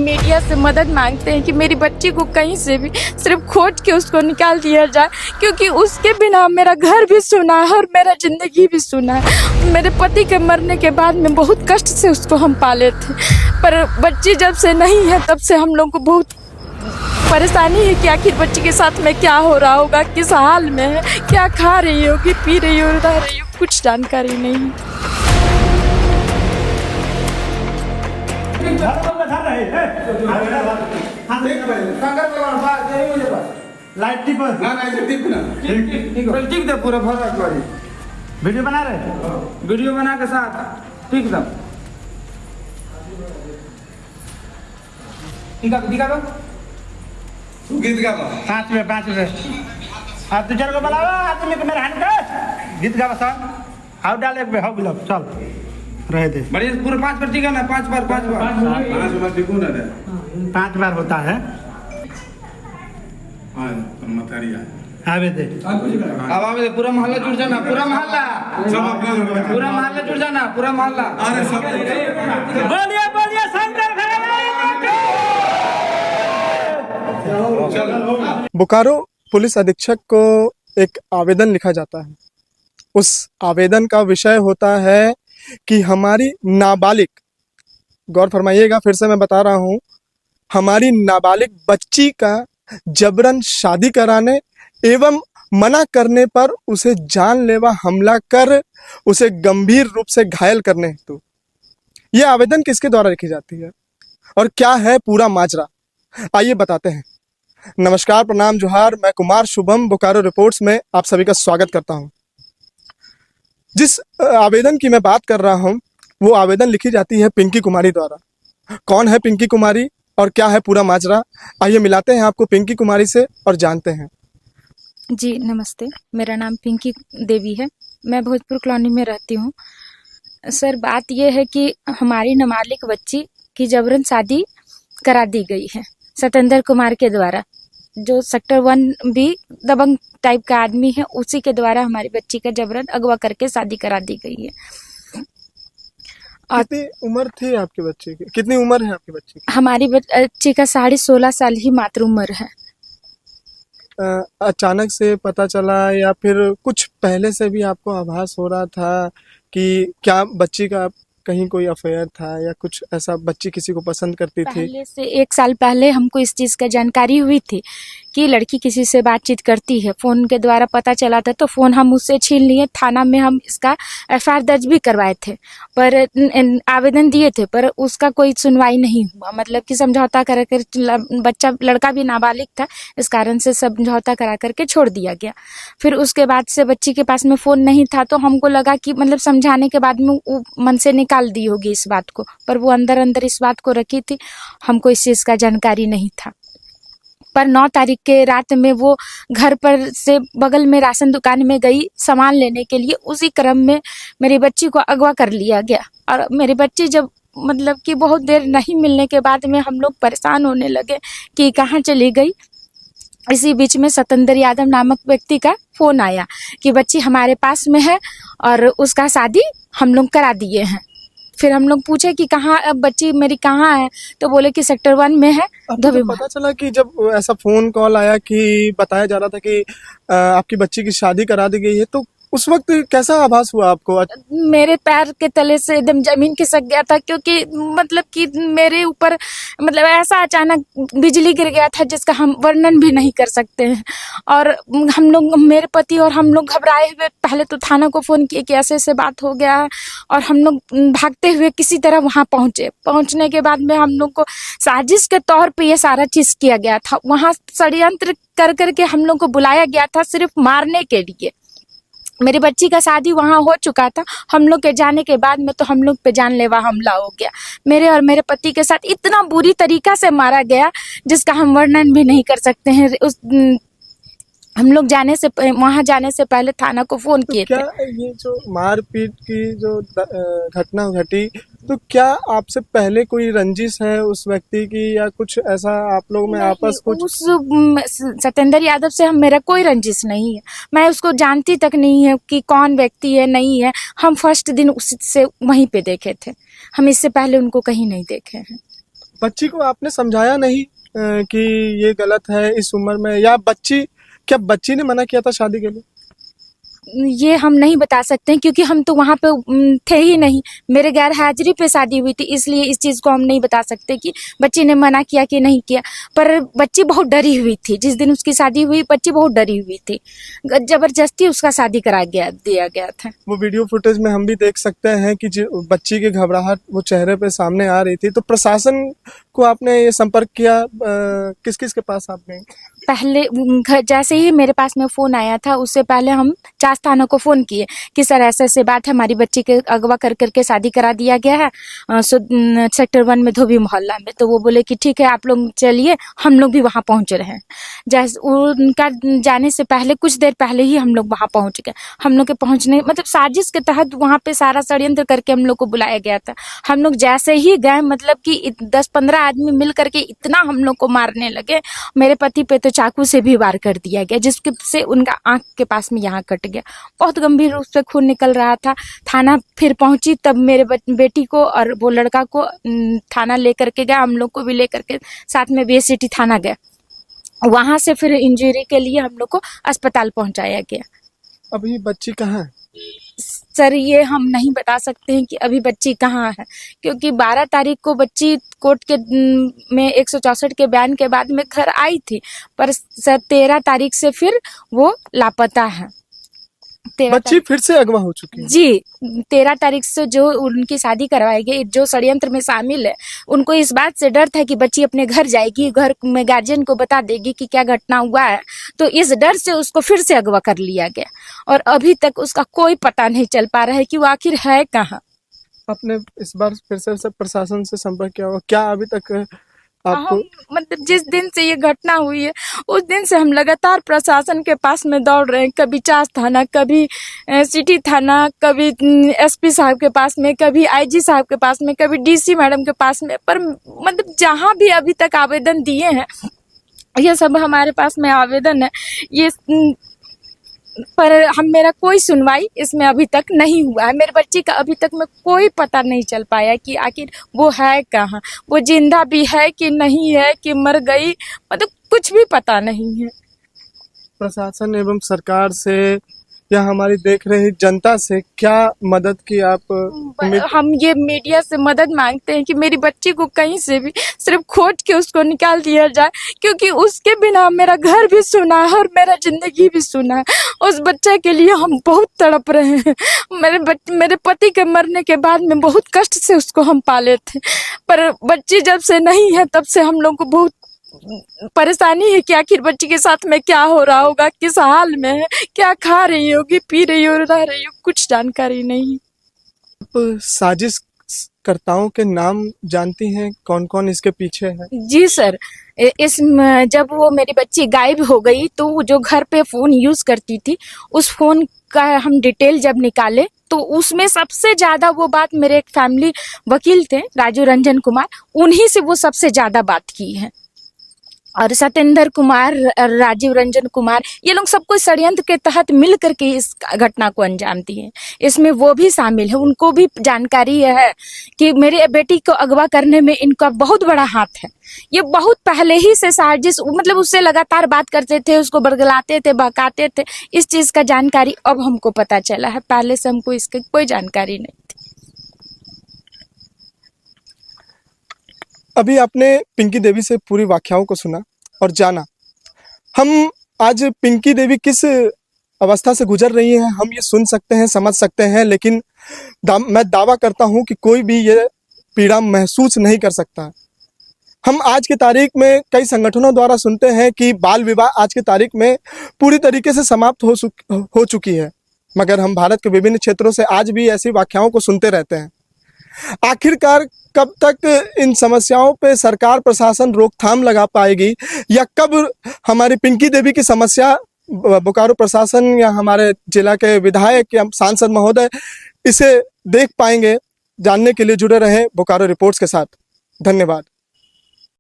Media से मदद मांगते हैं कि मेरी बच्ची को कहीं से भी सिर्फ खोज के उसको निकाल दिया जाए, क्योंकि उसके बिना मेरा घर भी सुना है और मेरा ज़िंदगी भी सुना है। मेरे पति के मरने के बाद में बहुत कष्ट से उसको हम पाले थे, पर बच्ची जब से नहीं है तब से हम लोग को बहुत परेशानी है कि आखिर बच्ची के साथ में क्या हो रहा होगा, किस हाल में है, क्या खा रही होगी, पी रही हो, रह रही हो, कुछ जानकारी नहीं। लाइट टिप दे पूरा भर। वीडियो बना रहे, वीडियो बना के साथ ठीक दम दिखा दो गीत गावा 5 में आप दो चार को बुलावा आदमी के मेरे हाथ का गीत गावा सब हाउ डाल एक हाउ बिलो चल रहे थे बढ़िया पूरे 5 बार ठीक है ना 5 बार 5 बार ठीक हो ना 5 बार होता है। हां मतरिया आवे दे अब आवे दे पूरा मोहल्ला जुड़ जाना, पूरा मोहल्ला जुड़ जाना, पूरा मोहल्ला। अरे सब बोलिए शंकर बोकारो पुलिस अधीक्षक को एक आवेदन लिखा जाता है। उस आवेदन का विषय होता है कि हमारी नाबालिग, गौर फरमाइएगा फिर से मैं बता रहा हूँ, हमारी नाबालिग बच्ची का जबरन शादी कराने एवं मना करने पर उसे जानलेवा हमला कर उसे गंभीर रूप से घायल करने हेतु यह आवेदन किसके द्वारा लिखी जाती है और क्या है पूरा माजरा, आइए बताते हैं। नमस्कार, प्रणाम, जोहार, मैं कुमार शुभम बोकारो रिपोर्ट्स में आप सभी का स्वागत करता हूं। जिस आवेदन की मैं बात कर रहा हूं वो आवेदन लिखी जाती है पिंकी कुमारी द्वारा। कौन है पिंकी कुमारी और क्या है पूरा माजरा, आइए मिलाते हैं आपको पिंकी कुमारी से और जानते हैं। जी नमस्ते, मेरा नाम पिंकी देवी है, मैं भोजपुर कॉलोनी में रहती हूँ। सर बात यह है कि हमारी नाबालिग बच्ची की जबरन शादी करा दी गई है सतेंद्र कुमार के द्वारा, जो सेक्टर 1B दबंग टाइप का आदमी है, उसी के द्वारा हमारी बच्ची का जबरन अगवा करके शादी करा दी गई है। कितनी उम्र थी आपके बच्चे की, कितनी उम्र है आपके बच्चे की? हमारी बच्ची का 16.5 साल ही मात्र उम्र है। अचानक से पता चला या फिर कुछ पहले से भी आपको आभास हो रहा था कि क्या बच्ची का कहीं कोई अफेयर था या कुछ ऐसा, बच्ची किसी को पसंद करती थी? पहले से 1 साल पहले हमको इस चीज़ का जानकारी हुई थी कि लड़की किसी से बातचीत करती है, फ़ोन के द्वारा पता चला था, तो फ़ोन हम उससे छीन लिए। थाना में हम इसका FIR दर्ज भी करवाए थे, पर आवेदन दिए थे, पर उसका कोई सुनवाई नहीं हुआ। मतलब कि समझौता करा कर बच्चा, लड़का भी नाबालिग था, इस कारण से समझौता करा करके छोड़ दिया गया। फिर उसके बाद से बच्ची के पास में फ़ोन नहीं था, तो हमको लगा कि मतलब समझाने के बाद में वो मन से निकाल दी होगी इस बात को, पर वो अंदर अंदर इस बात को रखी थी। हमको इस चीज़ का जानकारी नहीं था। पर 9 तारीख के रात में वो घर पर से बगल में राशन दुकान में गई सामान लेने के लिए, उसी क्रम में मेरी बच्ची को अगवा कर लिया गया। और मेरी बच्ची जब मतलब कि बहुत देर नहीं मिलने के बाद में हम लोग परेशान होने लगे कि कहाँ चली गई। इसी बीच में सतेंद्र यादव नामक व्यक्ति का फ़ोन आया कि बच्ची हमारे पास में है और उसका शादी हम लोग करा दिए हैं। फिर हम लोग पूछे कि कहाँ, अब बच्ची मेरी कहाँ है, तो बोले कि सेक्टर 1 में है। तो पता चला कि जब ऐसा फोन कॉल आया कि बताया जा रहा था कि आपकी बच्ची की शादी करा दी गई है, तो उस वक्त कैसा आभास हुआ आपको? मेरे पैर के तले से एकदम जमीन खिसक गया था, क्योंकि मतलब कि मेरे ऊपर मतलब ऐसा अचानक बिजली गिर गया था जिसका हम वर्णन भी नहीं कर सकते हैं। और हम लोग, मेरे पति और हम लोग घबराए हुए पहले तो थाना को फ़ोन किए कि ऐसे ऐसे बात हो गया है, और हम लोग भागते हुए किसी तरह वहाँ पहुँचे। पहुँचने के बाद में हम लोग को साजिश के तौर पे ये सारा चीज़ किया गया था। वहाँ षड्यंत्र कर करके हम लोग को बुलाया गया था सिर्फ मारने के लिए। मेरी बच्ची का शादी वहाँ हो चुका था, हम लोग के जाने के बाद में तो हम लोग पे जानलेवा हमला हो गया। मेरे और मेरे पति के साथ इतना बुरी तरीका से मारा गया जिसका हम वर्णन भी नहीं कर सकते हैं। हम लोग वहाँ जाने से पहले थाना को फ़ोन किए थे। क्या ये जो मारपीट की जो घटना घटी, तो क्या आपसे पहले कोई रंजिश है उस व्यक्ति की या कुछ ऐसा आप लोग में आपस कुछ? उस सतेंद्र यादव से मेरा कोई रंजिश नहीं है, मैं उसको जानती तक नहीं है कि कौन व्यक्ति है, नहीं है। हम फर्स्ट दिन उससे वहीं पे देखे थे, हम इससे पहले उनको कहीं नहीं देखे हैं। बच्ची को आपने समझाया नहीं कि ये गलत है इस उम्र में, या क्या बच्ची ने मना किया था शादी के लिए? ये हम नहीं बता सकते हैं क्योंकि हम तो वहाँ पे थे ही नहीं। मेरे गैर हाजिरी पे शादी हुई थी, इसलिए इस चीज़ को हम नहीं बता सकते कि बच्ची ने मना किया कि नहीं किया। पर बच्ची बहुत डरी हुई थी। जिस दिन उसकी शादी हुई बच्ची बहुत डरी हुई थी। जबरदस्ती उसका शादी दिया गया था। वो वीडियो फुटेज में हम भी देख सकते हैं कि जो बच्ची की घबराहट वो चेहरे पे सामने आ रही थी। तो प्रशासन को आपने ये संपर्क किया, किस किस के पास आपने? पहले जैसे ही मेरे पास में फ़ोन आया था उससे पहले हम चास थाना को फ़ोन किए कि सर ऐसे ऐसे बात है, हमारी बच्ची के अगवा कर करके शादी करा दिया गया है सेक्टर 1 में धोबी मोहल्ला में। तो वो बोले कि ठीक है आप लोग चलिए, हम लोग भी वहाँ पहुँच रहे हैं। जैसे उनका जाने से पहले कुछ देर पहले ही हम लोग वहाँ पहुँच गए। हम लोग के पहुँचने मतलब साजिश के तहत वहाँ पे सारा षड्यंत्र करके हम लोग को बुलाया गया था। हम लोग जैसे ही गए मतलब कि 10-15 आदमी मिल करके इतना हम लोग को मारने लगे। मेरे पति पे तो चाकू से भी वार कर दिया गया, जिसके से उनका आंख के पास में यहाँ कट गया। बहुत गंभीर रूप से खून निकल रहा था। थाना फिर पहुंची तब मेरे बेटी को और वो लड़का को थाना लेकर के गया, हम लोग को भी लेकर के साथ में BSCT थाना गए। वहां से फिर इंजरी के लिए हम लोग को अस्पताल पहुंचाया गया। अभी बच्ची कहाँ है? सर ये हम नहीं बता सकते हैं कि अभी बच्ची कहाँ है, क्योंकि 12 तारीख को बच्ची कोर्ट के में 164 के बयान के बाद में घर आई थी, पर सर 13 तारीख से फिर वो लापता है। बच्ची फिर से अगवा हो चुकी है जी। 13 तारीख से जो उनकी शादी करवाई गई, जो षड्यंत्र में शामिल है, उनको इस बात से डर था कि बच्ची अपने घर जाएगी, घर में गार्जियन को बता देगी कि क्या घटना हुआ है। तो इस डर से उसको फिर से अगवा कर लिया गया और अभी तक उसका कोई पता नहीं चल पा रहा है कि वो आखिर है कहाँ। आपने इस बार फिर से प्रशासन से संपर्क किया होगा क्या अभी तक आपको? हम मतलब जिस दिन से ये घटना हुई है उस दिन से हम लगातार प्रशासन के पास में दौड़ रहे हैं। कभी चास थाना, कभी सिटी थाना, कभी SP साहब के पास में, कभी IG साहब के पास में, कभी DC मैडम के पास में। पर मतलब जहाँ भी अभी तक आवेदन दिए हैं, ये सब हमारे पास में आवेदन है ये, पर मेरा कोई सुनवाई इसमें अभी तक नहीं हुआ है। मेरे बच्ची का अभी तक में कोई पता नहीं चल पाया कि आखिर वो है कहाँ, वो जिंदा भी है कि नहीं है, कि मर गई, मतलब कुछ भी पता नहीं है। प्रशासन एवं सरकार से या हमारी देख रही जनता से क्या मदद की आप हम ये मीडिया से मदद मांगते हैं कि मेरी बच्ची को कहीं से भी सिर्फ खोज के उसको निकाल दिया जाए, क्योंकि उसके बिना मेरा घर भी सुना है और मेरा जिंदगी भी सुना है। उस बच्चे के लिए हम बहुत तड़प रहे हैं। मेरे पति के मरने के बाद में बहुत कष्ट से उसको हम पाले थे, पर बच्ची जब से नहीं है तब से हम लोग को बहुत परेशानी है कि आखिर बच्ची के साथ में क्या हो रहा होगा, किस हाल में है, क्या खा रही होगी, पी रही हो, रह रही हो, कुछ जानकारी नहीं। आप साजिश कर्ताओं के नाम जानती हैं, कौन कौन इसके पीछे है? जी सर, जब वो मेरी बच्ची गायब हो गई तो वो जो घर पे फोन यूज करती थी उस फोन का हम डिटेल जब निकाले तो उसमें सबसे ज्यादा वो बात मेरे एक फैमिली वकील थे राजू रंजन कुमार, उन्हीं से वो सबसे ज्यादा बात की है। और सत्येंद्र कुमार, राजीव रंजन कुमार, ये लोग सब कोई षड्यंत्र के तहत मिल करके इस घटना को अंजाम दिए। इसमें वो भी शामिल है, उनको भी जानकारी है कि मेरे बेटी को अगवा करने में इनका बहुत बड़ा हाथ है। ये बहुत पहले ही से साजिश, मतलब उससे लगातार बात करते थे, उसको बरगलाते थे, बहकाते थे। इस चीज का जानकारी अब हमको पता चला है, पहले से हमको इसकी कोई जानकारी नहीं थी। अभी आपने पिंकी देवी से पूरी व्याख्याओं को सुना और जाना। हम आज पिंकी देवी किस अवस्था से गुजर रही हैं हम ये सुन सकते हैं, समझ सकते हैं, लेकिन मैं दावा करता हूं कि कोई भी ये पीड़ा महसूस नहीं कर सकता। हम आज की तारीख में कई संगठनों द्वारा सुनते हैं कि बाल विवाह आज की तारीख में पूरी तरीके से समाप्त हो चुकी है, मगर हम भारत के विभिन्न क्षेत्रों से आज भी ऐसी व्याख्याओं को सुनते रहते हैं। आखिरकार कब तक इन समस्याओं पे सरकार प्रशासन रोकथाम लगा पाएगी, या कब हमारी पिंकी देवी की समस्या बोकारो प्रशासन या हमारे जिला के विधायक या सांसद महोदय इसे देख पाएंगे? जानने के लिए जुड़े रहे बोकारो रिपोर्ट्स के साथ। धन्यवाद।